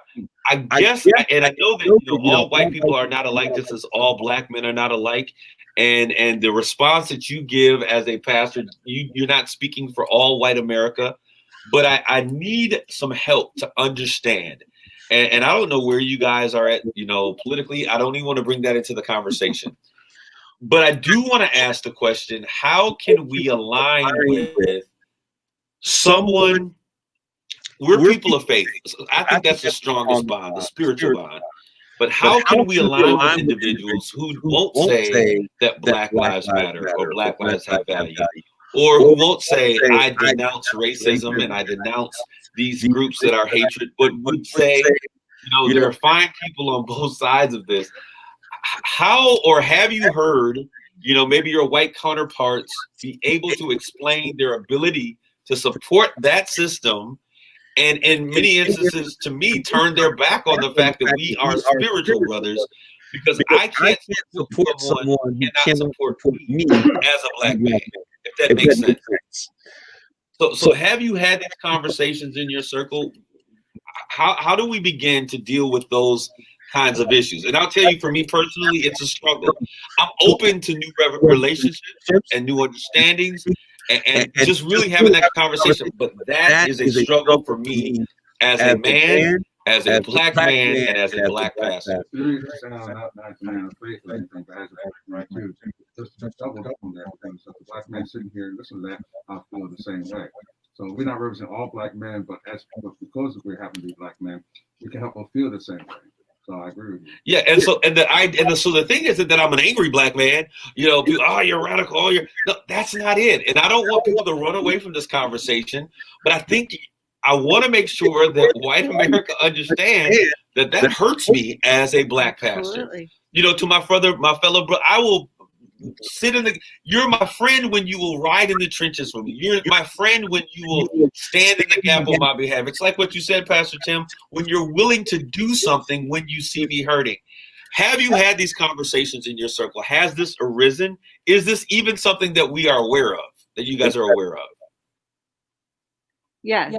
I guess, and I know that all white people are not alike, just as all black men are not alike. And the response that you give as a pastor, you're not speaking for all white America, but I need some help to understand. And I don't know where you guys are at, politically. I don't even want to bring that into the conversation. But I do want to ask the question, how can we align with someone? We're people of faith. I think that's the strongest bond, the spiritual bond. But how can we align with individuals who won't say that Black Lives Matter or Black lives have value? Or who won't say, I denounce racism and I denounce these groups that are hatred, but would say, there are fine people on both sides of this. How, or have you heard, maybe your white counterparts be able to explain their ability to support that system, and in many instances, to me, turn their back on the fact that we are spiritual brothers, because I can't support someone who cannot support me as a black man, if that makes sense. So have you had these conversations in your circle? How do we begin to deal with those kinds of issues? And I'll tell you, for me personally, it's a struggle. I'm open to new relationships and new understandings, and just really having that conversation. But that is a struggle for me as a man, as a black man, and as a black pastor. Just double up on that. So the black man sitting here and listen to that, I feel the same way. So we're not representing all black men, but because we happen to be black men, we can help them feel the same way. So I agree with you. Yeah, so the thing isn't that I'm an angry black man. People, you're radical. No, that's not it. And I don't want people to run away from this conversation. But I think I want to make sure that white America understands that hurts me as a black pastor. Absolutely. To my fellow brother, I will sit you're my friend when you will ride in the trenches for me. You're my friend when you will stand in the gap on my behalf. It's like what you said, Pastor Tim, when you're willing to do something when you see me hurting. Have you had these conversations in your circle? Has this arisen? Is this even something that we are aware of, that you guys are aware of? Yes.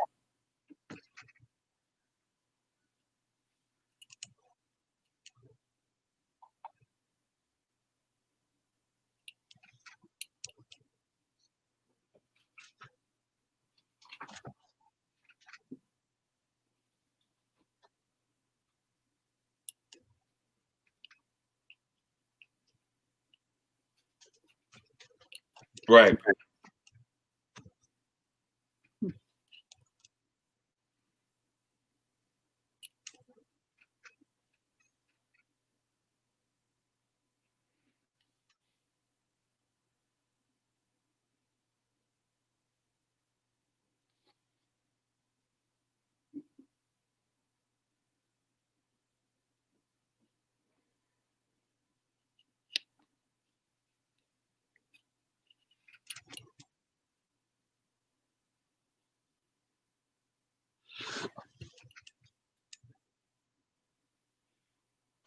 Right.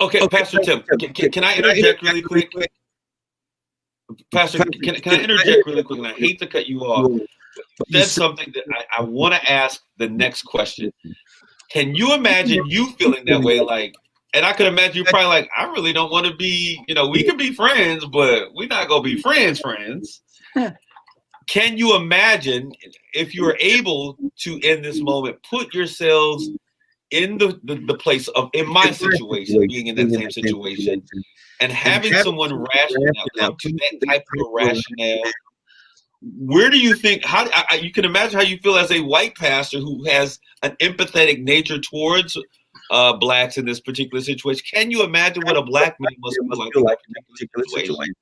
Okay, Pastor Tim, can I interject really quick? Pastor, can I interject really quick? And I hate to cut you off. That's something that I want to ask the next question. Can you imagine you feeling that way? And I could imagine you probably like, I really don't want to be, we can be friends, but we're not going to be friends. can you imagine, if you are able to, in this moment, put yourselves in the place of, in my situation, being in that same situation, and having someone rationale, come to that type of a rationale, where do you think, how you can imagine how you feel as a white pastor who has an empathetic nature towards blacks in this particular situation? Can you imagine what a black man must feel like in that particular situation?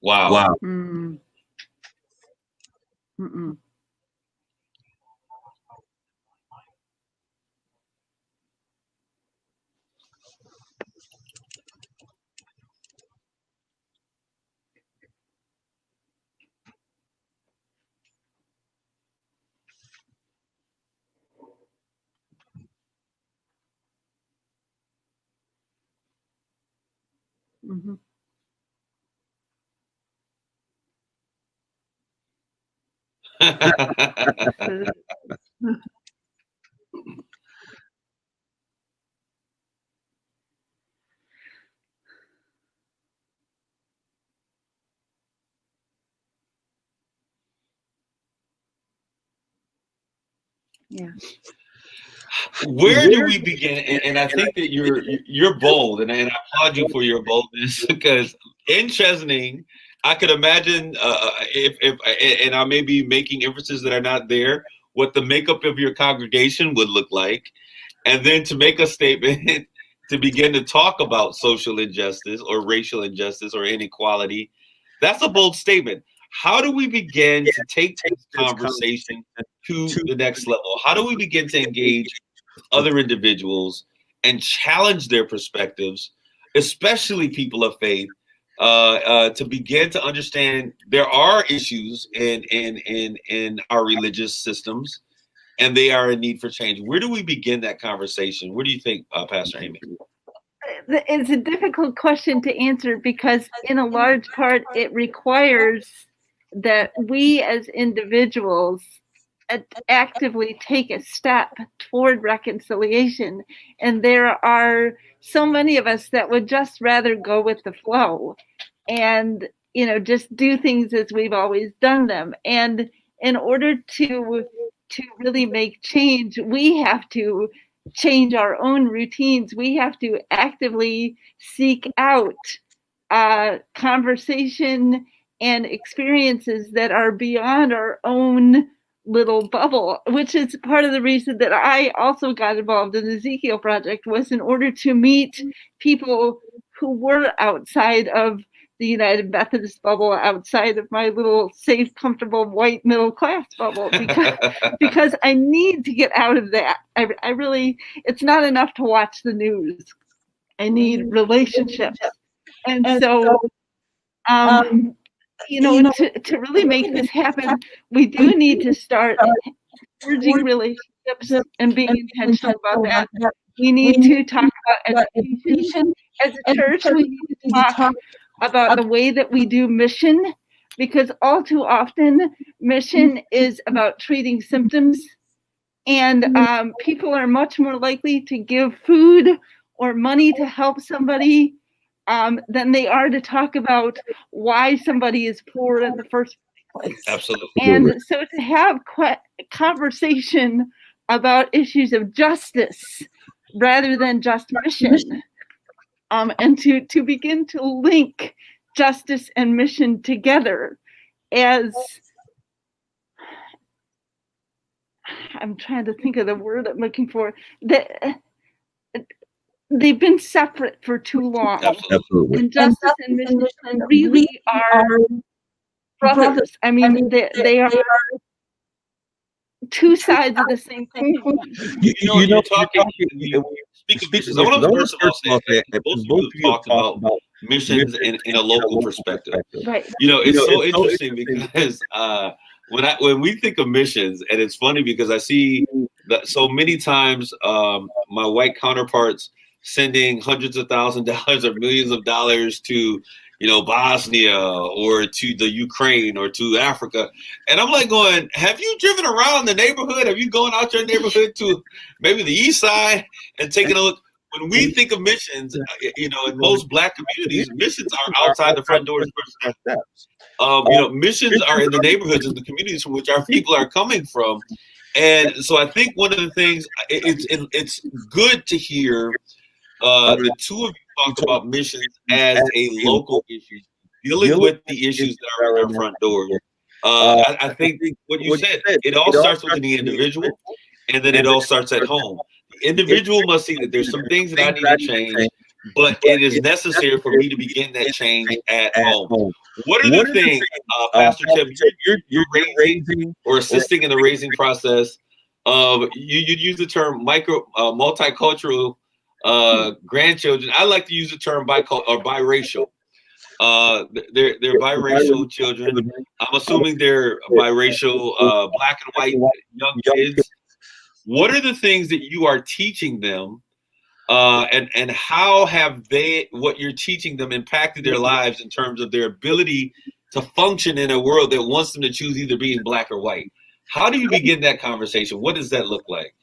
Wow. Mm. Mm-mm. Mhm. Yeah. Where do we begin? And I think that you're bold, and I applaud you for your boldness, because in Chesaning, I could imagine if and I may be making inferences that are not there, what the makeup of your congregation would look like, and then to make a statement to begin to talk about social injustice or racial injustice or inequality. That's a bold statement. How do we begin to take this conversation to the next level? How do we begin to engage other individuals and challenge their perspectives, especially people of faith, to begin to understand there are issues in our religious systems, and they are in need for change? Where do we begin that conversation? Where do you think, Pastor Amy? It's a difficult question to answer, because in a large part it requires that we as individuals actively take a step toward reconciliation. And there are so many of us that would just rather go with the flow and, just do things as we've always done them. And in order to really make change, we have to change our own routines. We have to actively seek out conversation and experiences that are beyond our own little bubble, which is part of the reason that I also got involved in the Ezekiel Project, was in order to meet people who were outside of the United Methodist bubble, outside of my little safe, comfortable white middle class bubble, because I need to get out of that. I really, it's not enough to watch the news. I need relationships. And so, to really make this happen, we do need to start forging relationships and being intentional about that. We need to talk about education. As a church, we need to talk about the way that we do mission, because all too often mission is about treating symptoms, and people are much more likely to give food or money to help somebody than they are to talk about why somebody is poor in the first place. Absolutely. And so to have conversation about issues of justice rather than just mission, and to begin to link justice and mission together, as I'm trying to think of the word I'm looking for, that they've been separate for too long. Absolutely. And justice and mission really are brothers. I mean, they are two sides of the same thing. You're talking, speak of missions. I want to first of all say that both of you have talked about missions in a local perspective. Right. It's so interesting because when we think of missions, and it's funny because I see that so many times my white counterparts sending hundreds of thousands of dollars or millions of dollars to, Bosnia or to the Ukraine or to Africa. And I'm like going, have you driven around the neighborhood? Have you gone out your neighborhood to maybe the east side and taken a look? When we think of missions, in most Black communities, missions are outside the front doors. Missions are in the neighborhoods and the communities from which our people are coming from. And so I think one of the things, it's good to hear the two of you talk about missions as a local issue, dealing with the issues that are in our front doors. I think what you said, it all starts with the individual, and then it all starts at home. The individual must see that there's some things that I need to change, but it is necessary for me to begin that change at home. What are the things, Pastor Tim, you're raising or assisting in the raising process of, you use the term multicultural grandchildren. I like to use the term biracial. They're biracial children. I'm assuming they're biracial, Black and white young kids. What are the things that you are teaching them, and how have what you're teaching them impacted their lives in terms of their ability to function in a world that wants them to choose either being Black or white? How do you begin that conversation? What does that look like?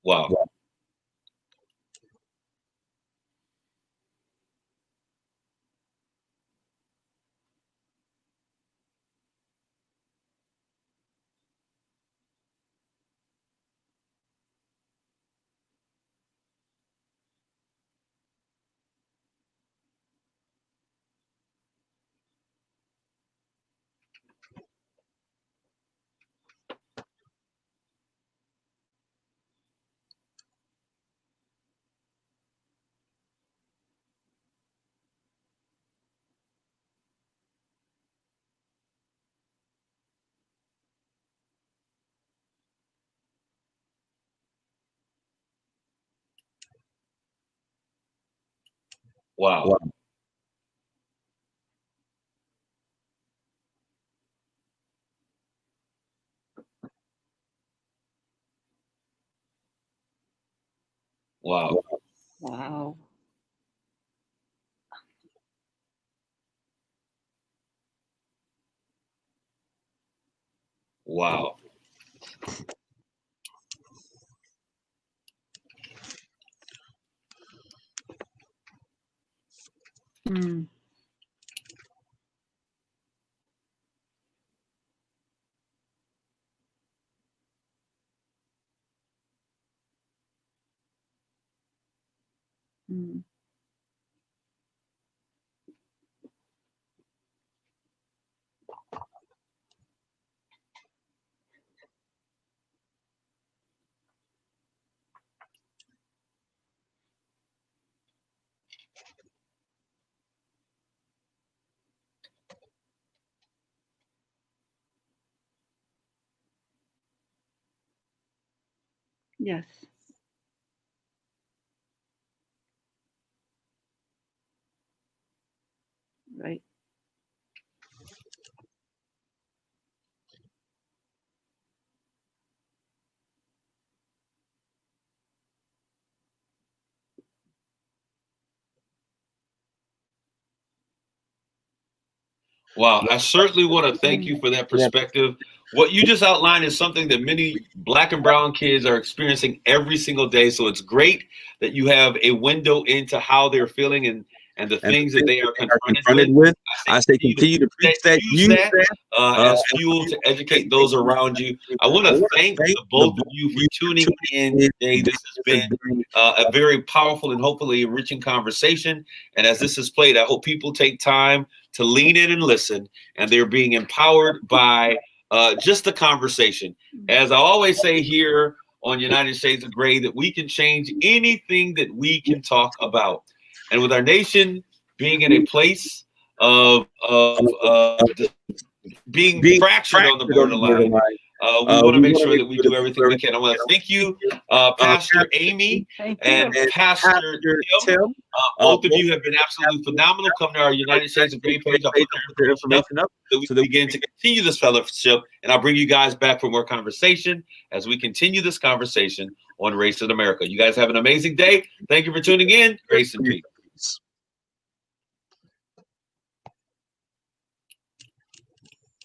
Wow. Wow. Wow. Wow. Wow. Mm. Mm. Yes. Right. Wow. I certainly want to thank you for that perspective. What you just outlined is something that many Black and brown kids are experiencing every single day. So it's great that you have a window into how they're feeling and the things that they are confronted with. I say continue to preach that, use that as fuel to educate those around you. I want to thank the both of you for tuning in today. This has been a very powerful and hopefully enriching conversation. And as this is played, I hope people take time to lean in and listen, and they're being empowered by just the conversation. As I always say here on United Shades of Gray, that we can change anything that we can talk about. And with our nation being in a place of being fractured on the borderline, we want to make sure that we do everything we can. I want to thank you, Pastor Amy and Pastor Tim. Both of you have been absolutely phenomenal. Come to our United Shades of Gray page. I'll put their information up so we can begin to continue this fellowship. And I'll bring you guys back for more conversation as we continue this conversation on race in America. You guys have an amazing day. Thank you for tuning in. Grace and peace.